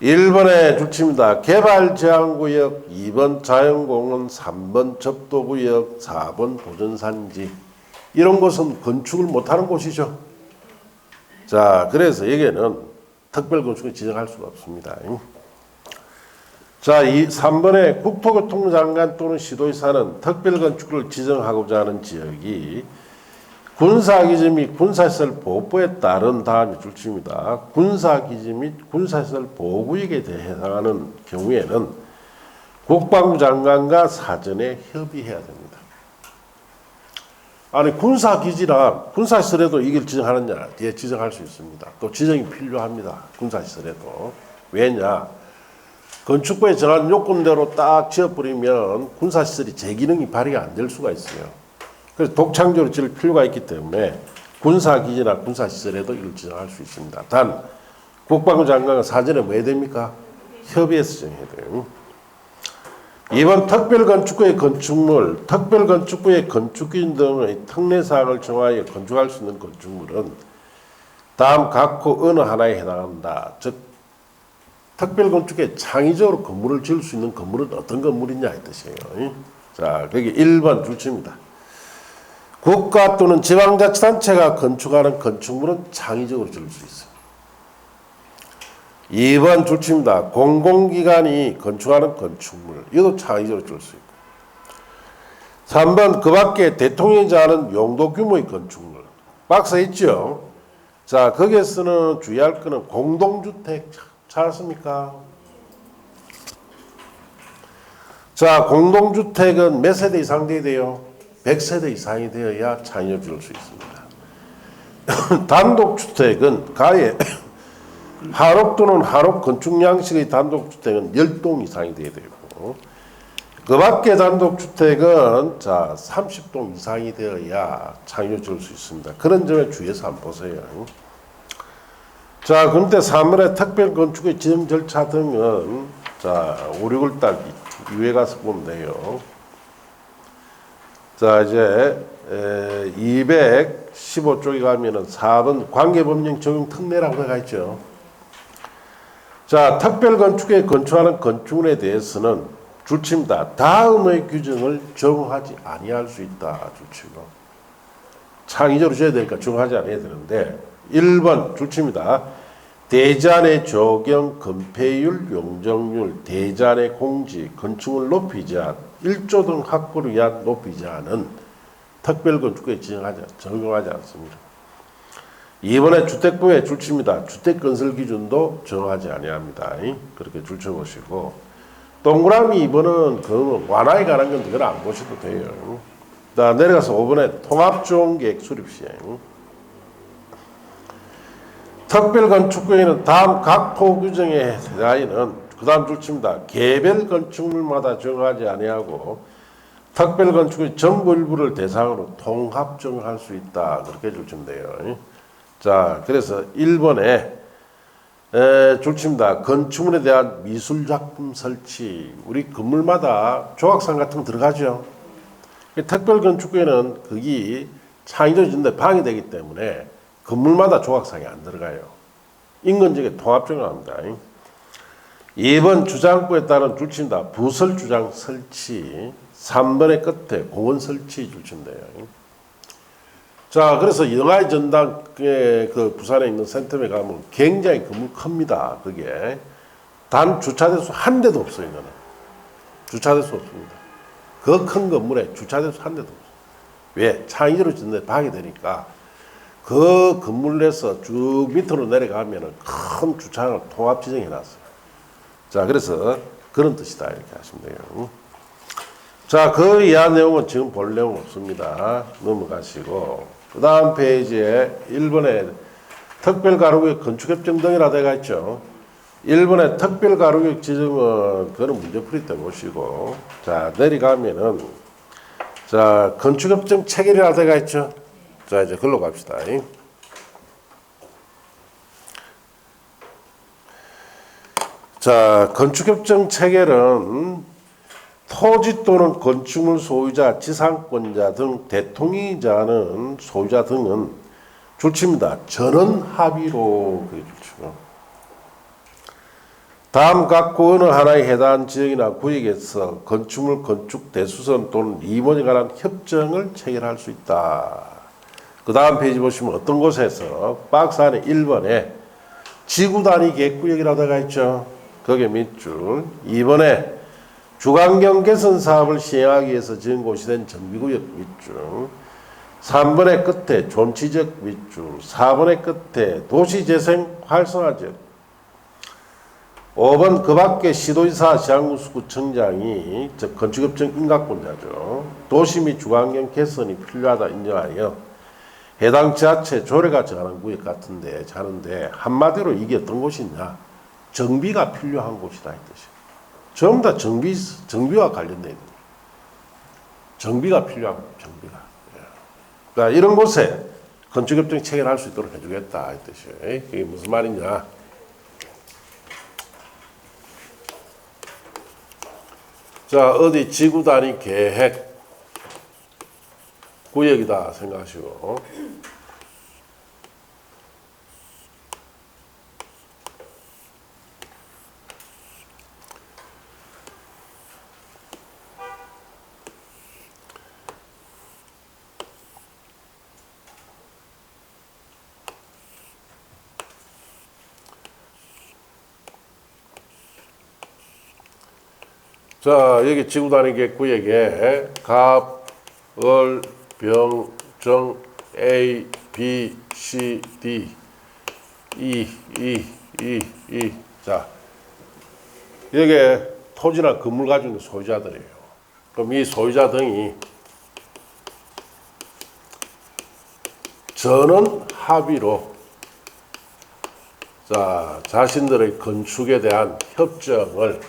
1번에 줄칩니다. 개발제한구역, 2번 자연공원, 3번 접도구역, 4번 보전산지. 이런 곳은 건축을 못하는 곳이죠. 자, 그래서 여기에는 특별건축을 지정할 수가 없습니다. 자, 3번에 국토교통부 장관 또는 시도의사는 특별건축을 지정하고자 하는 지역이 군사기지 및 군사시설 보호법에 따른 다음에 줄칩니다. 군사기지 및 군사시설 보호구역에 대해 해당하는 경우에는 국방부 장관과 사전에 협의해야 됩니다. 아니 군사기지나 군사시설에도 이걸 지정하느냐? 예, 지정할 수 있습니다. 또 지정이 필요합니다. 군사시설에도. 왜냐? 건축부에 정한 요건대로 딱 지어버리면 군사시설이 제 기능이 발휘가 안 될 수가 있어요. 그래서 독창적으로 지을 필요가 있기 때문에 군사기지나 군사시설에도 이걸 지정할 수 있습니다. 단 국방부 장관과 사전에 뭐 해야 됩니까? 협의해서 지정해야 돼요. 이번 특별건축구의 건축물, 특별건축구의 건축기준 등의 특례사항을 정하여 건축할 수 있는 건축물은 다음 각호 어느 하나에 해당한다. 즉 특별건축에 창의적으로 건물을 지을 수 있는 건물은 어떤 건물이냐 이 뜻이에요. 자, 거기 1번 줄칩니다. 국가 또는 지방자치단체가 건축하는 건축물은 창의적으로 지을 수 있어요. 2번 줄칩니다. 공공기관이 건축하는 건축물, 이것도 창의적으로 지을 수 있고. 3번 그 밖에 대통령이 정하는 용도 규모의 건축물. 박스에 있죠. 자, 거기에서는 주의할 거는 공동주택 찾았습니까? 자, 공동주택은 몇 세대 이상 돼야 돼요? 100세대 이상이 되어야 창의적으로 지을 수 있습니다. 단독주택은 가에 한옥 또는 한옥 건축 양식의 단독주택은 10동 이상이 돼야 되고, 그 밖에 단독주택은 자 30동 이상이 되어야 창의적으로 지을 수 있습니다. 그런 점에 주의해서 한번 보세요. 자, 그런데 3월에 특별건축의 지정 절차 등은 자 5, 6월달 이후에 가서 보면 돼요. 자, 이제 215쪽에 가면은 4번 관계법령 적용 특례라고 해가 있죠. 자, 특별건축에 건축하는 건축물에 대해서는 줄칩니다. 다음의 규정을 적용하지 아니할 수 있다. 줄치고 창의적으로 줘야 되니까 적용하지 않아야 되는데 1번 줄칩니다. 대지안의 조경, 건폐율, 용적률, 대지안의 공지, 건축물 높이 제한, 1조 등 확보를 위한 높이 제한은 특별건축에 적용하지 않습니다. 2번에 주택부에 줄칩니다. 주택건설 기준도 정하지 아니합니다. 그렇게 줄쳐보시고, 동그라미 2번은 그 완화에 관한 건 그걸 안 보셔도 돼요. 자, 내려가서 5번에 통합지원계획 수립시행. 특별건축구에는 다음 각 토규정에 대하여는 그 다음 줄칩니다. 개별 건축물마다 적용하지 아니하고 특별건축의 전부 일부를 대상으로 통합 적용할 수 있다. 그렇게 줄치면 돼요. 자, 그래서 1번에 줄칩니다. 건축물에 대한 미술작품 설치. 우리 건물마다 조각상 같은 거 들어가죠. 특별건축구에는 그게 창의적으로 짓는데 방해되기 때문에 건물마다 조각상이 안 들어가요. 인근지역에 통합 적용합니다. 2번 주장구에 따른 줄칩니다. 부설 주장 설치. 3번의 끝에 공원 설치 줄치면 돼요. 자, 그래서 영화의 전당 그 부산에 있는 센텀에 가면 굉장히 건물 큽니다. 그게 단 주차대수 한 대도 없어요. 이거는 주차대수 없습니다. 그 큰 건물에 주차대수 한 대도 없어요. 왜? 창의적으로 짓는데 방해되니까 그 건물 내서 쭉 밑으로 내려가면은 큰 주차장을 통합 지정해 놨어요. 자, 그래서 그런 뜻이다. 이렇게 하시면 돼요. 자, 그 이하 내용은 지금 볼 내용 없습니다. 넘어가시고, 그 다음 페이지에 1번에 특별가로구역 건축협정 등이라 되어 있죠. 1번에 특별가로구역 지정은 그거는 문제풀이 때 보시고, 자, 내려가면은, 자, 건축협정 체결이라 되어 있죠. 자, 이제 글로 갑시다. 자, 건축협정 체결은 토지 또는 건축물 소유자, 지상권자 등 대통이자는 소유자 등은 줄칩니다. 전원 합의로 그게 줄치고. 다음 각구 어느 하나의 해당 지역이나 구역에서 건축물 건축 대수선 또는 이원에 관한 협정을 체결할 수 있다. 그 다음 페이지 보시면 어떤 곳에서 박스 안에 1번에 지구 단위 계획구역이라고 되어 있죠. 거기에 밑줄. 2번에 주간경 개선 사업을 시행하기 위해서 지은 곳이 된 정비구역 밑줄. 3번의 끝에 존치적 밑줄. 4번의 끝에 도시재생 활성화적. 5번 그 밖에 시도지사 시장군수구청장이 즉 건축협정 인가권자죠. 도시 및 주간경 개선이 필요하다 인정하여 해당 지자체 조례가 정하는 구역 같은데 자는데 한마디로 이게 어떤 곳이냐. 정비가 필요한 곳이다 이 뜻이에요. 전부 다 정비와 관련된 정비가 필요한 정비가. 그러니까 이런 곳에 건축협정 체결할 수 있도록 해주겠다 이 뜻이에요. 이게 무슨 말이냐? 자, 어디 지구 단위 계획 구역이다 생각하시고. 자, 여기 지구 단위 계획구역에 갑, 을, 병, 정, A, B, C, D, E. 자, 여기에 토지나 건물 가지고 있는 소유자들이에요. 그럼 이 소유자 등이 전원 합의로 자, 자신들의 건축에 대한 협정을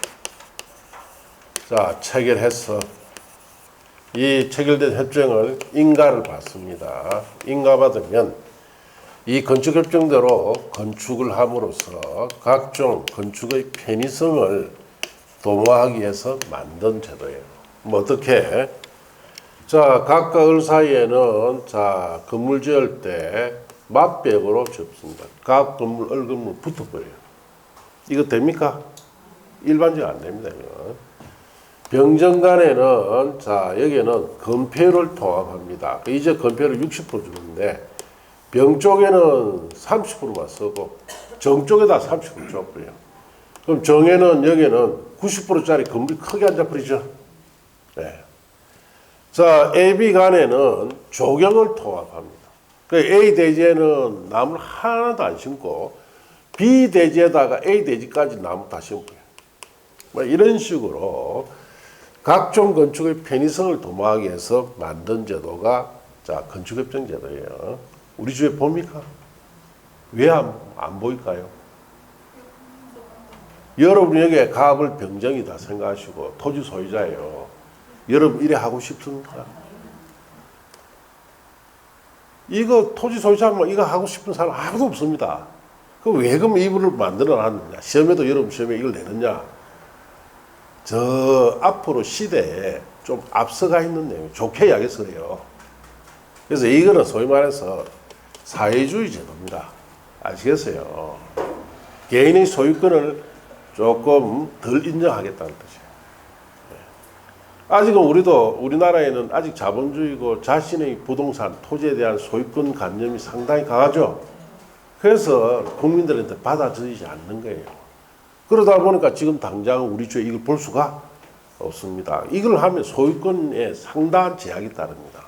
자, 체결해서 이 체결된 협정을 인가를 받습니다. 인가받으면 이 건축협정대로 건축을 함으로써 각종 건축의 편의성을 도모하기 위해서 만든 제도예요. 뭐 어떻게? 자, 각각 을 사이에는 자, 건물 지을 때 맞벽으로 접습니다. 각 건물, 을 건물 붙어버려요. 이거 됩니까? 일반적으로 안 됩니다. 이거. 병정간에는 자 여기는 건폐율을 통합합니다. 이제 건폐율을 60% 주는데 병 쪽에는 30%만 쓰고 정 쪽에다 30% 줘버려요. 그럼 정에는 여기는 90%짜리 건물이 크게 안 잡혀지죠. 네. 자 AB 간에는 조경을 통합합니다. 그 A 대지에는 나무를 하나도 안 심고 B 대지에다가 A 대지까지 나무 다 심고요. 뭐 이런 식으로. 각종 건축의 편의성을 도모하기 위해서 만든 제도가 자 건축협정 제도예요. 우리 주에 봅니까? 왜 안 보일까요? 여러분 여기에 갑을 병정이다 생각하시고 토지 소유자예요. 여러분 이래 하고 싶습니까? 이거 토지 소유자면 이거 하고 싶은 사람 아무도 없습니다. 그 왜 그럼 이분을 만들어 놨느냐? 시험에도 여러분 시험에 이걸 내느냐? 저 앞으로 시대에 좀 앞서가 있는 내용, 좋게 이야기해서 그래요. 그래서 이거는 소위 말해서 사회주의 제도입니다. 아시겠어요? 개인의 소유권을 조금 덜 인정하겠다는 뜻이에요. 아직은 우리나라에는 아직 자본주의고 자신의 부동산, 토지에 대한 소유권 관념이 상당히 강하죠. 그래서 국민들한테 받아들이지 않는 거예요. 그러다 보니까 지금 당장 우리 주에 이걸 볼 수가 없습니다. 이걸 하면 소유권에 상당한 제약이 따릅니다.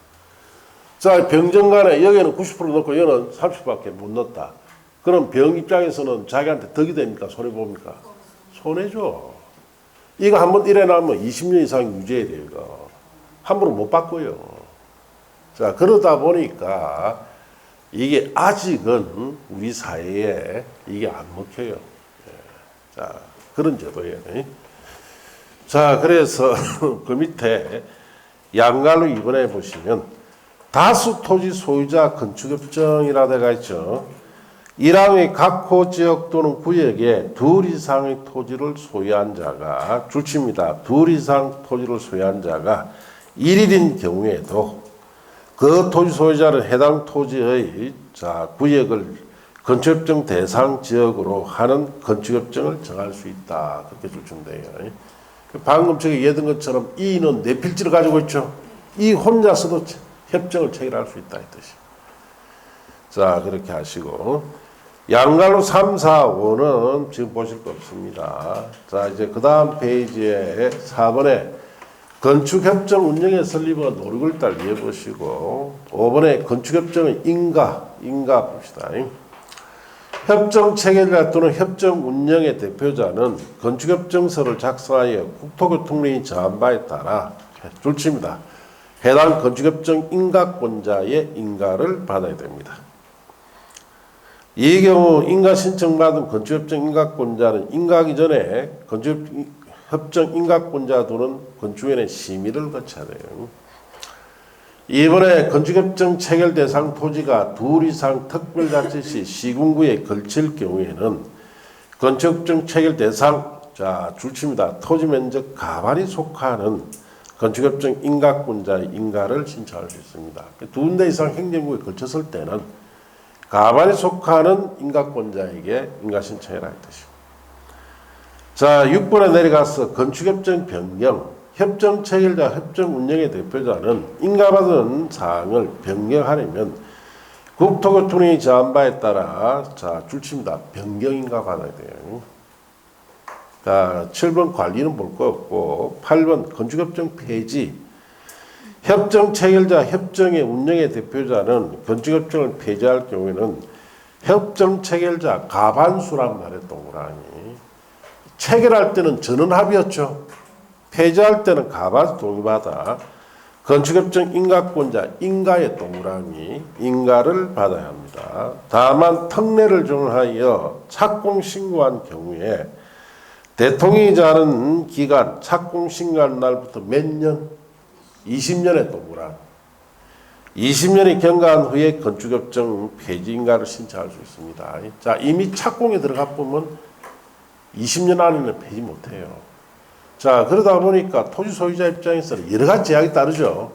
자, 병정간에 여기는 90% 넣고 여기는 30%밖에 못 넣었다. 그럼 병 입장에서는 자기한테 덕이 됩니까? 손해봅니까? 손해죠. 이거 한번 이래 놔면 20년 이상 유지해야 돼요. 이거. 함부로 못 바꿔요. 자, 그러다 보니까 이게 아직은 우리 사회에 이게 안 먹혀요. 자, 그런 제도예요. 자, 그래서 그 밑에 양갈로 이번에 보시면 다수 토지 소유자 건축협정이라 되어 있죠. 1항의 각호 지역 또는 구역에 둘 이상의 토지를 소유한 자가 줄칩니다. 둘 이상 토지를 소유한 자가 1일인 경우에도 그 토지 소유자는 해당 토지의 구역을 건축협정 대상 지역으로 하는 건축협정을 정할 수 있다. 그렇게 줄친대요. 방금 저기 예든 것처럼 이는 내 필지를 가지고 있죠. 이 혼자서도 협정을 체결할 수 있다 이 뜻이에요. 자, 그렇게 하시고 양갈로 3, 4, 5는 지금 보실 거 없습니다. 자, 이제 그 다음 페이지에 4번에 건축협정 운영의 설립과 노력을 딱 이해보시고 5번에 건축협정의 인가 봅시다. 협정 체결자 또는 협정 운영의 대표자는 건축협정서를 작성하여 국토교통부에 정한 바에 따라 줄칩니다. 해당 건축협정 인가권자의 인가를 받아야 됩니다. 이 경우 인가 신청받은 건축협정 인가권자는 인가하기 전에 건축협정 인가권자 또는 건축위원회 심의를 거쳐야 돼요. 이번에 건축협정 체결 대상 토지가 둘 이상 특별자치시 시군구에 걸칠 경우에는 건축협정 체결 대상 줄칩니다. 토지 면적 가반이 속하는 건축협정 인가권자의 인가를 신청할 수 있습니다. 두 군데 이상 행정구에 걸쳤을 때는 가반이 속하는 인가권자에게 인가 신청해라 이 뜻이고. 자, 6번에 내려가서 건축협정 변경, 협정 체결자, 협정 운영의 대표자는 인가받은 사항을 변경하려면 국토교통부의 정한 바에 따라 줄칩니다. 변경인가 받아야 돼요. 자, 7번 관리는 볼 거 없고 8번 건축협정 폐지, 협정 체결자, 협정의 운영의 대표자는 건축협정을 폐지할 경우에는 협정 체결자 가반수란 말에 동그라미. 체결할 때는 전원합의였죠. 폐지할 때는 가반수 동의받아 건축협정 인가권자 인가의 동그라미 인가를 받아야 합니다. 다만 특례를 적용하여 착공신고한 경우에 대통령이자는 기간 착공신고한 날부터 몇 년? 20년의 동그라미. 20년이 경과한 후에 건축협정 폐지 인가를 신청할 수 있습니다. 자, 이미 착공에 들어가 보면 20년 안에는 폐지 못해요. 자, 그러다 보니까 토지 소유자 입장에서는 여러 가지 제약이 따르죠.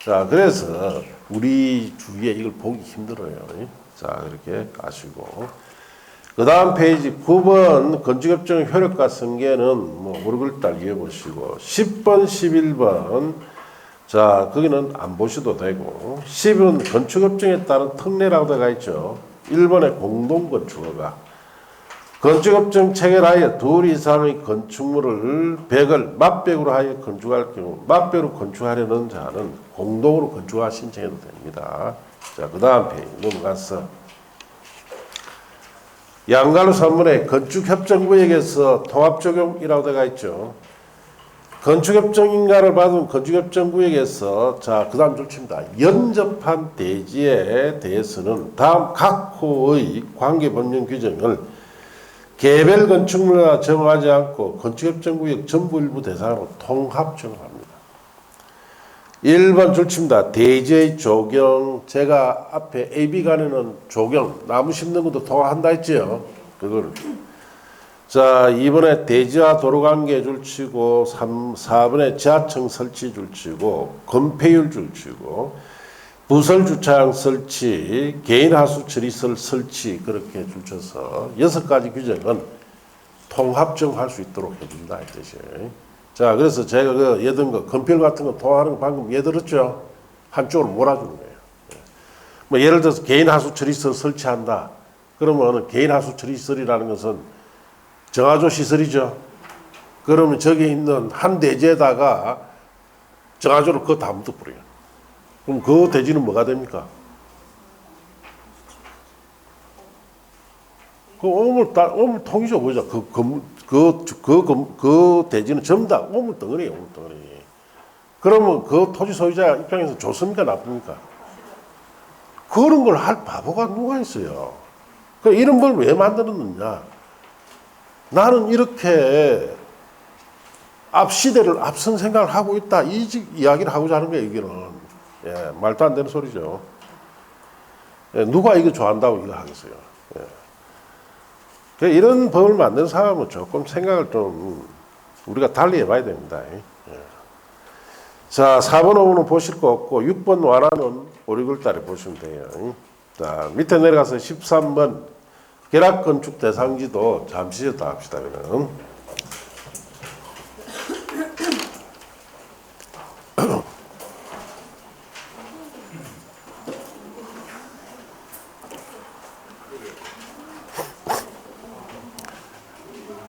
자, 그래서 우리 주위에 이걸 보기 힘들어요. 자, 그렇게 아시고. 그 다음 페이지 9번 건축협정 효력과 승계는 모르글 딱 이해보시고 10번, 11번 자, 거기는 안 보셔도 되고 10은 건축협정에 따른 특례라고 되어 있죠. 1번에 공동건축허가 건축협정 체결하여 둘 이상의 건축물을 벽을 맞벽으로 하여 건축할 경우 맞벽으로 건축하려는 자는 공동으로 건축하 신청해도 됩니다. 자, 그 다음 페이지 넘어가서 양갈로 3번에 건축협정구역에서 통합적용이라고 되어 있죠. 건축협정 인가를 받은 건축협정구역에서 그 다음 줄칩니다. 연접한 대지에 대해서는 다음 각 호의 관계법령 규정을 개별 건축물과 정하지 않고 건축협정구역 전부 일부 대상으로 통합 적용합니다. 1번 줄칩니다. 대지의 조경, 제가 앞에 AB 간에는 조경, 나무 심는 것도 통합한다 했죠. 그걸. 자, 2번에 대지와 도로관계 줄치고 4번에 지하층 설치 줄치고 건폐율 줄치고 부설 주차장 설치, 개인 하수 처리설 설치 그렇게 줄쳐서 6가지 규정은 통합적할 수 있도록 해준다 이 뜻이에요. 자, 그래서 제가 그 예든 거 건폐율 같은 거 통하는 거 방금 들었죠? 한쪽으로 몰아주는 거예요. 뭐 예를 들어서 개인 하수 처리설 설치한다. 그러면 개인 하수 처리설이라는 것은 정화조 시설이죠. 그러면 저기 있는 한 대지에다가 정화조를 그거 다 묻어버려요. 그럼 그 대지는 뭐가 됩니까? 그 오물통이죠, 보자. 그 대지는 전부 다 오물덩어리예요, 오물덩어리. 그러면 그 토지 소유자 입장에서 좋습니까, 나쁩니까? 그런 걸 할 바보가 누가 있어요? 이런 걸 왜 만들었느냐? 나는 이렇게 시대를 앞선 생각을 하고 있다. 이 이야기를 하고자 하는 거예요, 이거는. 예, 말도 안 되는 소리죠. 예, 누가 이거 좋아한다고 이거 하겠어요. 이런 법을 만든 사람은 조금 생각을 좀 우리가 달리 해봐야 됩니다. 자, 4번, 5번은 보실 거 없고 6번 완화는 5, 6월 달에 보시면 돼요. 자, 밑에 내려가서 13번 계략건축 대상지도 잠시 더 합시다. 그러면